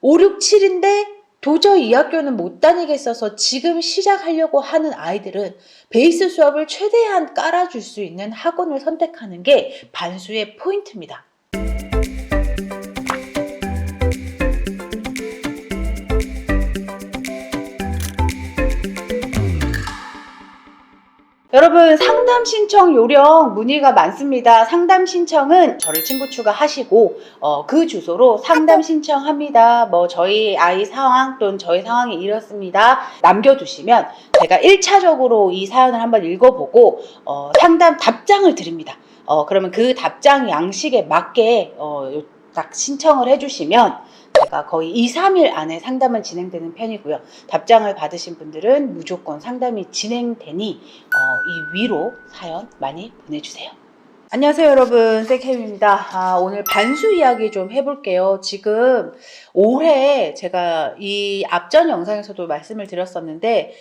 5, 6, 7인데 도저히 이 학교는 못 다니겠어서 지금 시작하려고 하는 아이들은 베이스 수업을 최대한 깔아줄 수 있는 학원을 선택하는 게 반수의 포인트입니다. 여러분, 상담 신청 요령 문의가 많습니다. 상담 신청은 저를 친구 추가하시고 그 주소로 상담 신청합니다. 저희 아이 상황 또는 저희 상황이 이렇습니다. 남겨두시면 제가 1차적으로 이 사연을 한번 읽어보고 상담 답장을 드립니다. 그러면 그 답장 양식에 맞게 딱 신청을 해주시면 제가 거의 2, 3일 안에 상담은 진행되는 편이고요. 답장을 받으신 분들은 무조건 상담이 진행되니 이 위로 사연 많이 보내주세요. 안녕하세요 여러분, 쌤캠입니다. 오늘 반수 이야기 좀 해볼게요. 지금 올해 제가 이 앞전 영상에서도 말씀을 드렸었는데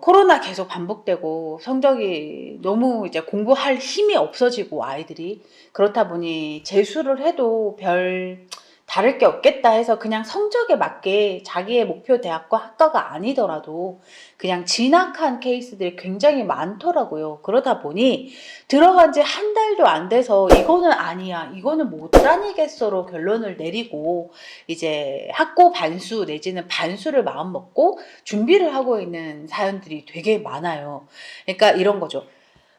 코로나 계속 반복되고 성적이 너무 이제 공부할 힘이 없어지고 아이들이 그렇다 보니 재수를 해도 별 다를 게 없겠다 해서 그냥 성적에 맞게 자기의 목표 대학과 학과가 아니더라도 그냥 진학한 케이스들이 굉장히 많더라고요. 그러다 보니 들어간 지 한 달도 안 돼서 이거는 아니야, 이거는 못 다니겠어로 결론을 내리고 이제 학고 반수 내지는 반수를 마음 먹고 준비를 하고 있는 사연들이 되게 많아요. 그러니까 이런 거죠.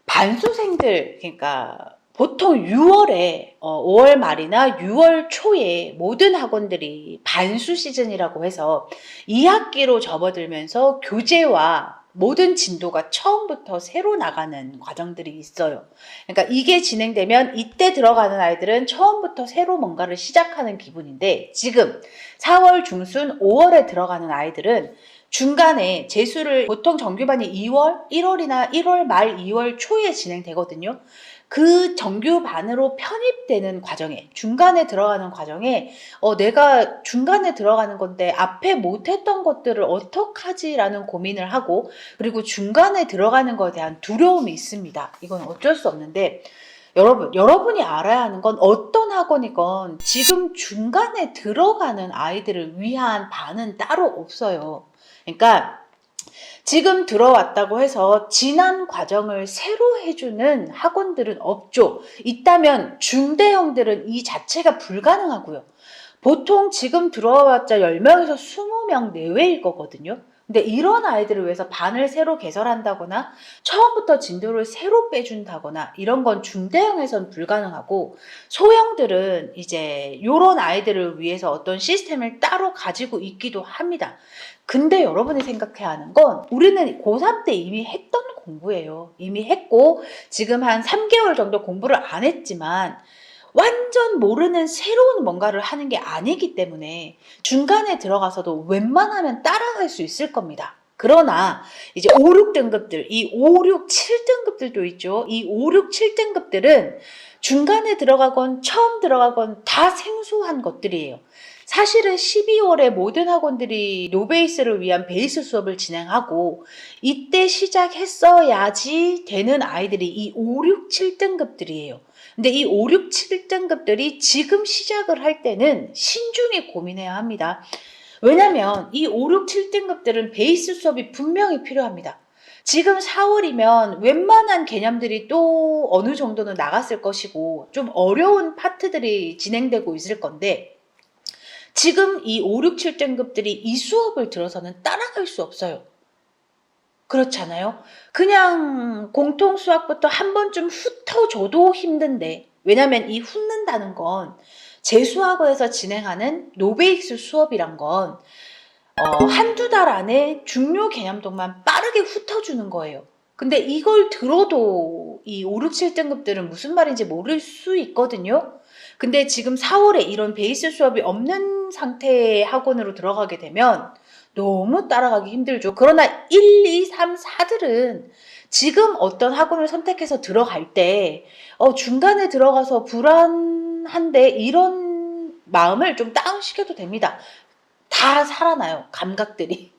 반수생들, 그러니까 보통 6월에 5월 말이나 6월 초에 모든 학원들이 반수 시즌이라고 해서 2학기로 접어들면서 교재와 모든 진도가 처음부터 새로 나가는 과정들이 있어요. 그러니까 이게 진행되면 이때 들어가는 아이들은 처음부터 새로 뭔가를 시작하는 기분인데, 지금 4월 중순 5월에 들어가는 아이들은 중간에 재수를 보통 정규반이 2월, 1월이나 1월 말 2월 초에 진행되거든요. 그 정규반으로 편입되는 과정에, 중간에 들어가는 과정에 내가 중간에 들어가는 건데 앞에 못했던 것들을 어떡하지라는 고민을 하고, 그리고 중간에 들어가는 것에 대한 두려움이 있습니다. 이건 어쩔 수 없는데, 여러분이 알아야 하는 건 어떤 학원이건 지금 중간에 들어가는 아이들을 위한 반은 따로 없어요. 그러니까 지금 들어왔다고 해서 지난 과정을 새로 해주는 학원들은 없죠. 있다면 중대형들은 이 자체가 불가능하고요. 보통 지금 들어와봤자 10명에서 20명 내외일 거거든요. 근데 이런 아이들을 위해서 반을 새로 개설한다거나 처음부터 진도를 새로 빼준다거나 이런 건 중대형에선 불가능하고, 소형들은 이제 이런 아이들을 위해서 어떤 시스템을 따로 가지고 있기도 합니다. 근데 여러분이 생각해야 하는 건 우리는 고3 때 이미 했던 공부예요. 이미 했고 지금 한 3개월 정도 공부를 안 했지만 완전 모르는 새로운 뭔가를 하는 게 아니기 때문에 중간에 들어가서도 웬만하면 따라갈 수 있을 겁니다. 그러나 이제 5, 6등급들, 이 5, 6, 7등급들도 있죠. 이 5, 6, 7등급들은 중간에 들어가건 처음 들어가건 다 생소한 것들이에요. 사실은 12월에 모든 학원들이 노베이스를 위한 베이스 수업을 진행하고 이때 시작했어야지 되는 아이들이 이 5, 6, 7등급들이에요. 근데 이 5, 6, 7등급들이 지금 시작을 할 때는 신중히 고민해야 합니다. 왜냐면 이 5, 6, 7등급들은 베이스 수업이 분명히 필요합니다. 지금 4월이면 웬만한 개념들이 또 어느 정도는 나갔을 것이고 좀 어려운 파트들이 진행되고 있을 건데, 지금 이 5, 6, 7등급들이 이 수업을 들어서는 따라갈 수 없어요. 그렇잖아요. 그냥 공통 수학부터 한 번쯤 훑어줘도 힘든데, 왜냐면 이 훑는다는 건 재수학원에서 진행하는 노베이스 수업이란 건 한두 달 안에 중요 개념들만 빠르게 훑어주는 거예요. 근데 이걸 들어도 이 5, 6, 7등급들은 무슨 말인지 모를 수 있거든요. 근데 지금 4월에 이런 베이스 수업이 없는 상태의 학원으로 들어가게 되면 너무 따라가기 힘들죠. 그러나 1, 2, 3, 4들은 지금 어떤 학원을 선택해서 들어갈 때 중간에 들어가서 불안한데 이런 마음을 좀 다운시켜도 됩니다. 다 살아나요, 감각들이.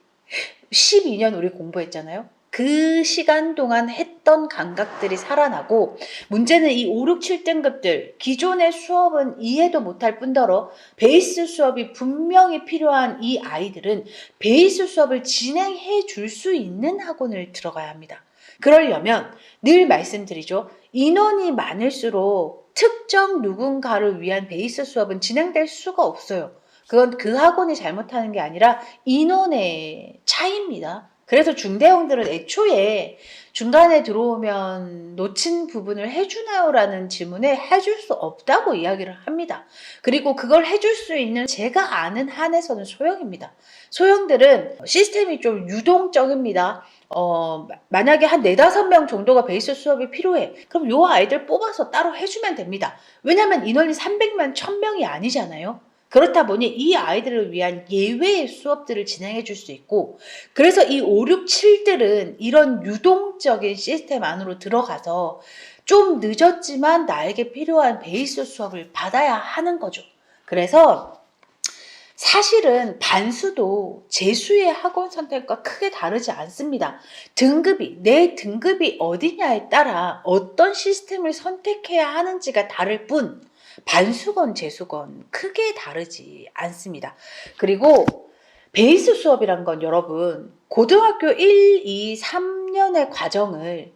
12년 우리 공부했잖아요. 그 시간 동안 했던 감각들이 살아나고, 문제는 이 5, 6, 7등급들 기존의 수업은 이해도 못할 뿐더러 베이스 수업이 분명히 필요한 이 아이들은 베이스 수업을 진행해 줄 수 있는 학원을 들어가야 합니다. 그러려면 늘 말씀드리죠. 인원이 많을수록 특정 누군가를 위한 베이스 수업은 진행될 수가 없어요. 그건 그 학원이 잘못하는 게 아니라 인원의 차이입니다. 그래서 중대형들은 애초에 중간에 들어오면 놓친 부분을 해주나요? 라는 질문에 해줄 수 없다고 이야기를 합니다. 그리고 그걸 해줄 수 있는 제가 아는 한에서는 소형입니다. 소형들은 시스템이 좀 유동적입니다. 만약에 한 4, 5명 정도가 베이스 수업이 필요해. 그럼 요 아이들 뽑아서 따로 해주면 됩니다. 왜냐면 인원이 300명, 1000명이 아니잖아요. 그렇다 보니 이 아이들을 위한 예외의 수업들을 진행해 줄 수 있고, 그래서 이 5, 6, 7들은 이런 유동적인 시스템 안으로 들어가서 좀 늦었지만 나에게 필요한 베이스 수업을 받아야 하는 거죠. 그래서 사실은 반수도 재수의 학원 선택과 크게 다르지 않습니다. 내 등급이 어디냐에 따라 어떤 시스템을 선택해야 하는지가 다를 뿐, 반수건 재수건 크게 다르지 않습니다. 그리고 베이스 수업이란 건 여러분, 고등학교 1, 2, 3년의 과정을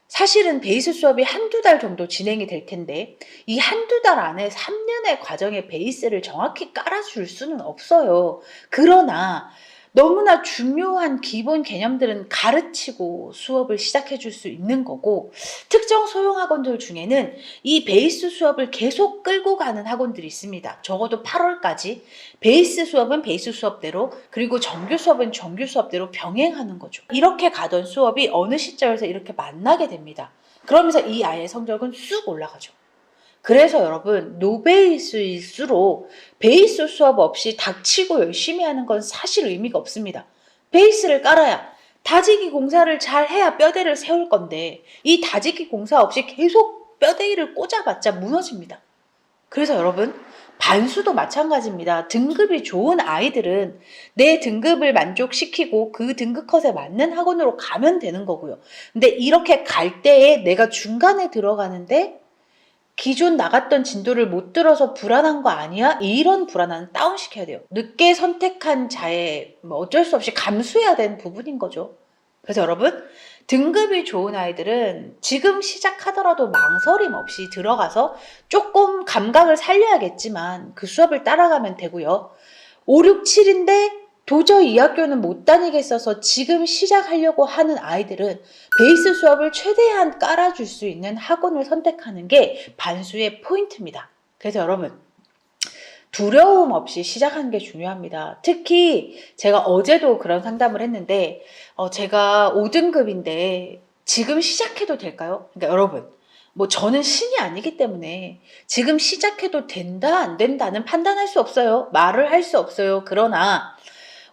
사실은 베이스 수업이 한두 달 정도 진행이 될 텐데, 이 한두 달 안에 3년의 과정의 베이스를 정확히 깔아줄 수는 없어요. 그러나 너무나 중요한 기본 개념들은 가르치고 수업을 시작해 줄 수 있는 거고, 특정 소형 학원들 중에는 이 베이스 수업을 계속 끌고 가는 학원들이 있습니다. 적어도 8월까지 베이스 수업은 베이스 수업대로, 그리고 정규 수업은 정규 수업대로 병행하는 거죠. 이렇게 가던 수업이 어느 시점에서 이렇게 만나게 됩니다. 그러면서 이 아이의 성적은 쑥 올라가죠. 그래서 여러분, 노베이스일수록 베이스 수업 없이 닥치고 열심히 하는 건 사실 의미가 없습니다. 베이스를 깔아야, 다지기 공사를 잘 해야 뼈대를 세울 건데, 이 다지기 공사 없이 계속 뼈대기를 꽂아봤자 무너집니다. 그래서 여러분, 반수도 마찬가지입니다. 등급이 좋은 아이들은 내 등급을 만족시키고 그 등급 컷에 맞는 학원으로 가면 되는 거고요. 근데 이렇게 갈 때에 내가 중간에 들어가는데 기존 나갔던 진도를 못 들어서 불안한 거 아니야? 이런 불안함은 다운시켜야 돼요. 늦게 선택한 자의 어쩔 수 없이 감수해야 되는 부분인 거죠. 그래서 여러분, 등급이 좋은 아이들은 지금 시작하더라도 망설임 없이 들어가서 조금 감각을 살려야겠지만 그 수업을 따라가면 되고요. 5, 6, 7인데 도저히 이 학교는 못 다니겠어서 지금 시작하려고 하는 아이들은 베이스 수업을 최대한 깔아줄 수 있는 학원을 선택하는 게 반수의 포인트입니다. 그래서 여러분, 두려움 없이 시작하는 게 중요합니다. 특히 제가 어제도 그런 상담을 했는데 제가 5등급인데 지금 시작해도 될까요? 그러니까 여러분, 저는 신이 아니기 때문에 지금 시작해도 된다 안 된다는 판단할 수 없어요. 말을 할 수 없어요. 그러나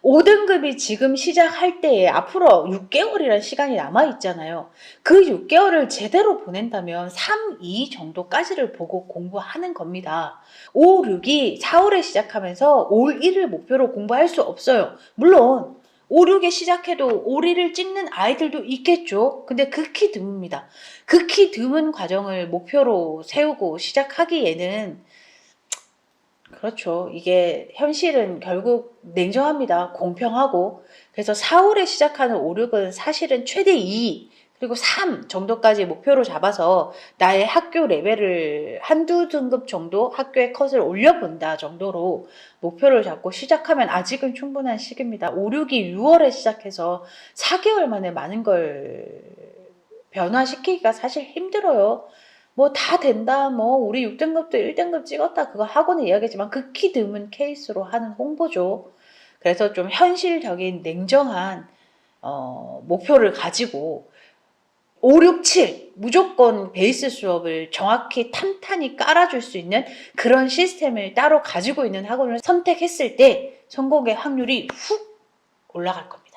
5등급이 지금 시작할 때에 앞으로 6개월이라는 시간이 남아있잖아요. 그 6개월을 제대로 보낸다면 3, 2 정도까지를 보고 공부하는 겁니다. 5, 6이 4월에 시작하면서 올 1을 목표로 공부할 수 없어요. 물론 5, 6에 시작해도 올 1을 찍는 아이들도 있겠죠. 근데 극히 드뭅니다. 극히 드문 과정을 목표로 세우고 시작하기에는 그렇죠. 이게 현실은 결국 냉정합니다. 공평하고. 그래서 4월에 시작하는 5, 6은 사실은 최대 2 그리고 3 정도까지 목표로 잡아서 나의 학교 레벨을 한두 등급 정도 학교의 컷을 올려본다 정도로 목표를 잡고 시작하면 아직은 충분한 시기입니다. 5, 6이 6월에 시작해서 4개월 만에 많은 걸 변화시키기가 사실 힘들어요. 다 된다, 우리 6등급도 1등급 찍었다, 그거 학원에 이야기했지만 극히 드문 케이스로 하는 홍보죠. 그래서 좀 현실적인 냉정한 목표를 가지고 5, 6, 7 무조건 베이스 수업을 정확히 탄탄히 깔아줄 수 있는 그런 시스템을 따로 가지고 있는 학원을 선택했을 때 성공의 확률이 훅 올라갈 겁니다.